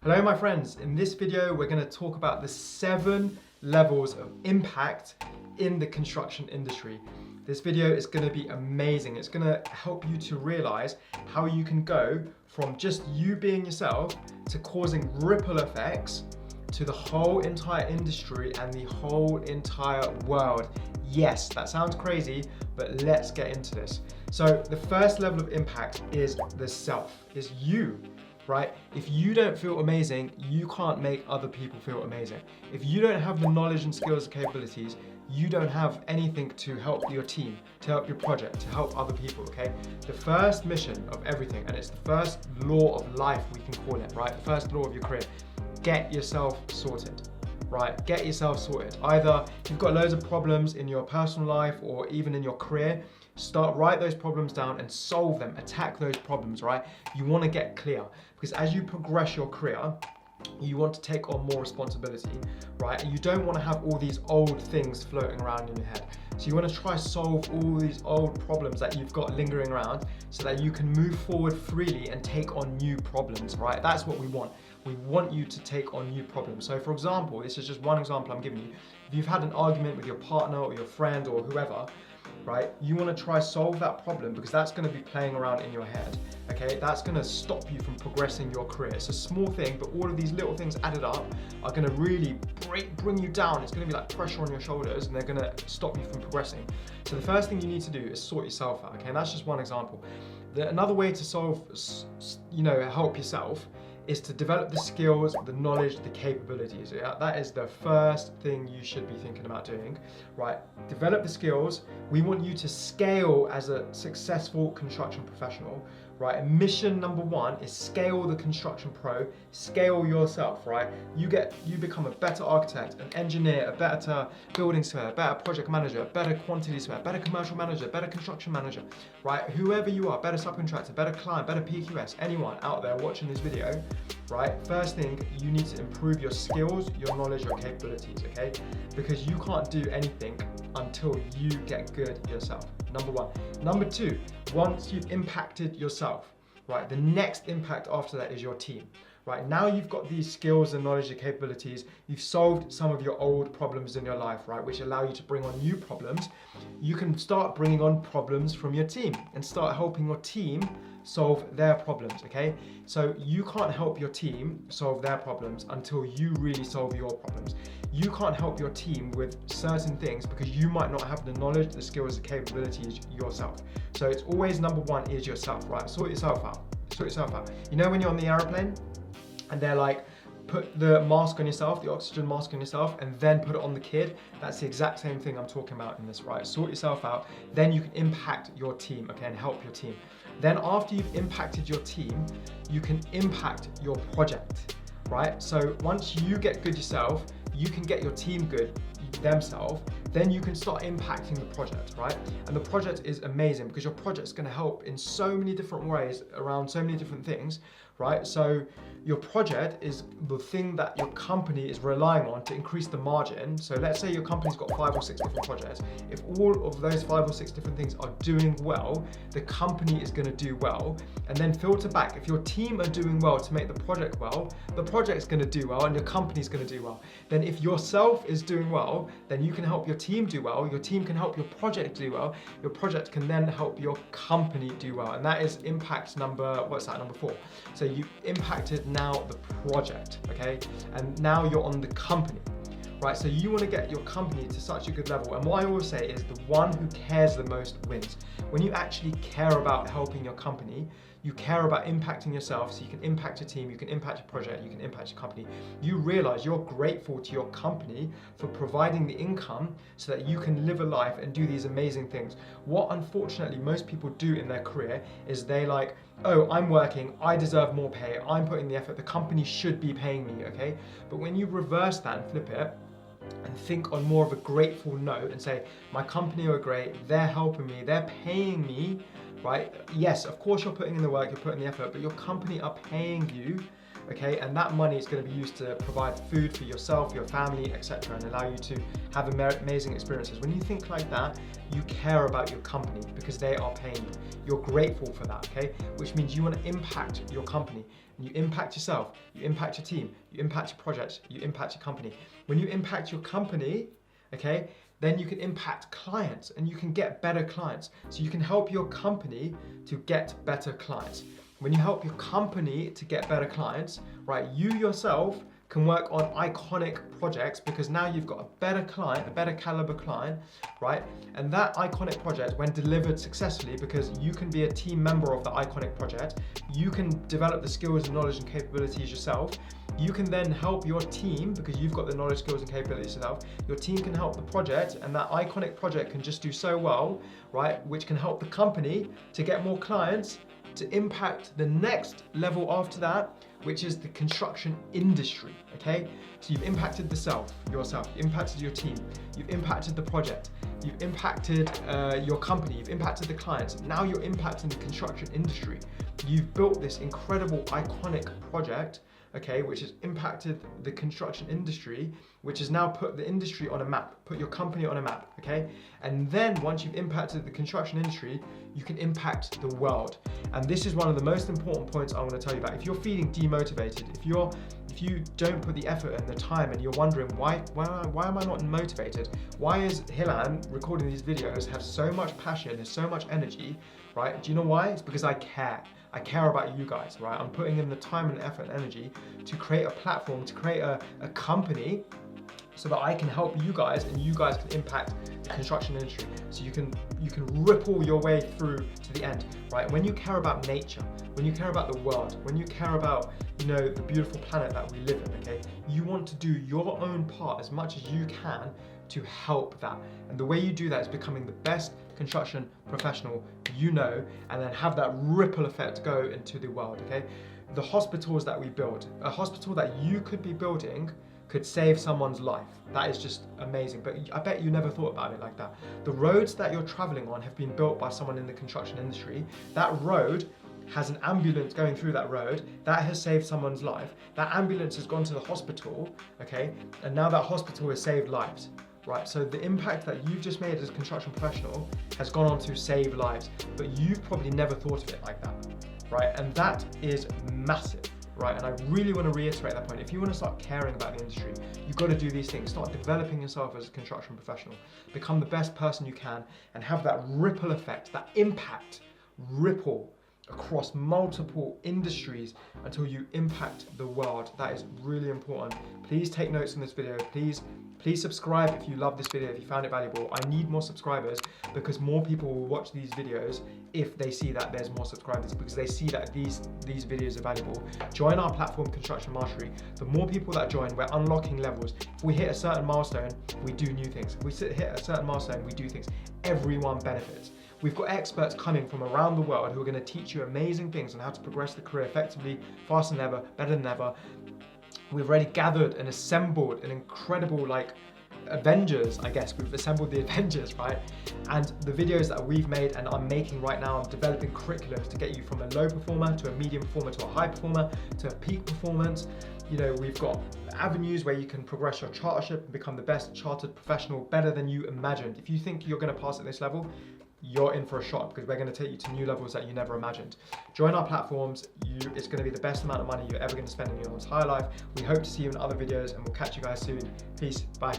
Hello my friends, in this video we're going to talk about the 7 levels of impact in the construction industry. This video is going to be amazing. It's going to help you to realize how you can go from just you being yourself to causing ripple effects to the whole entire industry and the whole entire world. Yes, that sounds crazy, but let's get into this. So the first level of impact is the self, is you. Right? If you don't feel amazing, you can't make other people feel amazing. If you don't have the knowledge and skills and capabilities, you don't have anything to help your team, to help your project, to help other people, okay? The first mission of everything, and it's the first law of life, we can call it, right? The first law of your career, get yourself sorted, right? Get yourself sorted. Either you've got loads of problems in your personal life or even in your career, write those problems down and solve them, attack those problems, right? You want to get clear because as you progress your career, you want to take on more responsibility, right? And you don't want to have all these old things floating around in your head. So you want to try solve all these old problems that you've got lingering around so that you can move forward freely and take on new problems, right? That's what we want. We want you to take on new problems. So for example, this is just one example I'm giving you. If you've had an argument with your partner or your friend or whoever, right? You want to try solve that problem because that's going to be playing around in your head, okay? That's going to stop you from progressing your career. It's a small thing, but all of these little things added up are going to really bring you down. It's going to be like pressure on your shoulders and they're going to stop you from progressing. So the first thing you need to do is sort yourself out, okay? And that's just one example. Another way to help yourself is to develop the skills, the knowledge, the capabilities. Yeah? That is the first thing you should be thinking about doing, right? Develop the skills. We want you to scale as a successful construction professional, right? And mission number 1 is scale the construction pro, scale yourself, right? You become a better architect, an engineer, a better building surveyor, a better project manager, a better quantity surveyor, better commercial manager, better construction manager, right? Whoever you are, better subcontractor, better client, better PQS, anyone out there watching this video, right? First thing, you need to improve your skills, your knowledge, your capabilities, okay? Because you can't do anything until you get good yourself. Number 1. Number 2, once you've impacted yourself, right? The next impact after that is your team. Right, now you've got these skills and knowledge and capabilities, you've solved some of your old problems in your life, right, which allow you to bring on new problems. You can start bringing on problems from your team and start helping your team solve their problems, okay? So you can't help your team solve their problems until you really solve your problems. You can't help your team with certain things because you might not have the knowledge, the skills, the capabilities yourself. So it's always number 1 is yourself, right? Sort yourself out, sort yourself out. You know when you're on the airplane and they're like, put the mask on yourself, the oxygen mask on yourself, and then put it on the kid. That's the exact same thing I'm talking about in this, right? Sort yourself out, then you can impact your team, okay, and help your team. Then after you've impacted your team, you can impact your project, right? So once you get good yourself, you can get your team good themselves, then you can start impacting the project, right? And the project is amazing because your project's going to help in so many different ways around so many different things, right? So your project is the thing that your company is relying on to increase the margin. So let's say your company's got 5 or 6 different projects. If all of those 5 or 6 different things are doing well, the company is going to do well. And then filter back. If your team are doing well to make the project well, the project's going to do well and your company's going to do well. Then if yourself is doing well, then you can help your team do well. Your team can help your project do well. Your project can then help your company do well. And that is impact number 4. So you impacted now the project, okay? And now you're on the company, right? So you want to get your company to such a good level. And what I always say is the one who cares the most wins. When you actually care about helping your company, you care about impacting yourself so you can impact your team, you can impact your project, you can impact your company. You realize you're grateful to your company for providing the income so that you can live a life and do these amazing things. What unfortunately most people do in their career is they like, oh, I'm working, I deserve more pay, I'm putting the effort, the company should be paying me, okay? But when you reverse that and flip it, and think on more of a grateful note and say, my company are great, they're helping me, they're paying me, right? Yes, of course you're putting in the work, you're putting the effort, but your company are paying you, okay? And that money is going to be used to provide food for yourself, your family, etc., and allow you to have amazing experiences. When you think like that, you care about your company because they are paying you. You're grateful for that, okay? Which means you want to impact your company. and you impact yourself, you impact your team, you impact your projects, you impact your company. When you impact your company, okay, then you can impact clients and you can get better clients. So you can help your company to get better clients. When you help your company to get better clients, right, you yourself can work on iconic projects because now you've got a better client, a better caliber client, right? And that iconic project, when delivered successfully, because you can be a team member of the iconic project, you can develop the skills and knowledge and capabilities yourself. You can then help your team because you've got the knowledge, skills and capabilities yourself. Your team can help the project and that iconic project can just do so well, right? Which can help the company to get more clients, to impact the next level after that, which is the construction industry, okay? So you've impacted yourself, you've impacted your team, you've impacted the project, you've impacted your company, you've impacted the clients. Now you're impacting the construction industry. You've built this incredible iconic project, okay, which has impacted the construction industry, which has now put the industry on a map, put your company on a map, okay? And then once you've impacted the construction industry, you can impact the world. And this is one of the most important points I want to tell you about. If you're feeling demotivated, if you don't put the effort and the time and you're wondering why am I not motivated? Why is Hilan recording these videos have so much passion, there's so much energy, right? Do you know why? It's because I care. I care about you guys, right? I'm putting in the time and effort and energy to create a platform, to create a company so that I can help you guys and you guys can impact the construction industry. So you can ripple your way through to the end, right? When you care about nature, when you care about the world, when you care about, the beautiful planet that we live in, okay? You want to do your own part as much as you can to help that. And the way you do that is becoming the best construction professional and then have that ripple effect go into the world, okay? The hospitals that we build, a hospital that you could be building could save someone's life. That is just amazing, but I bet you never thought about it like that. The roads that you're traveling on have been built by someone in the construction industry. That road has an ambulance going through that road, that has saved someone's life. That ambulance has gone to the hospital, okay? And now that hospital has saved lives, right? So the impact that you've just made as a construction professional has gone on to save lives, but you've probably never thought of it like that, right? And that is massive, right? And I really want to reiterate that point. If you want to start caring about the industry, you've got to do these things. Start developing yourself as a construction professional. Become the best person you can and have that ripple effect, that impact ripple across multiple industries until you impact the world. That is really important. Please take notes in this video. Please subscribe if you love this video, if you found it valuable. I need more subscribers because more people will watch these videos if they see that there's more subscribers, because they see that these videos are valuable. Join our platform, Construction Mastery. The more people that join, we're unlocking levels. If we hit a certain milestone, we do new things. If we hit a certain milestone, we do things. Everyone benefits. We've got experts coming from around the world who are going to teach you amazing things on how to progress the career effectively, faster than ever, better than ever. We've already gathered and assembled an incredible, Avengers, I guess. We've assembled the Avengers, right? And the videos that we've made and I'm making right now, I'm developing curriculums to get you from a low performer to a medium performer to a high performer to a peak performance. We've got avenues where you can progress your chartership and become the best chartered professional, better than you imagined. If you think you're going to pass at this level, you're in for a shock because we're going to take you to new levels that you never imagined. Join our platforms. It's going to be the best amount of money you're ever going to spend in your entire life. We hope to see you in other videos and we'll catch you guys soon. Peace. Bye.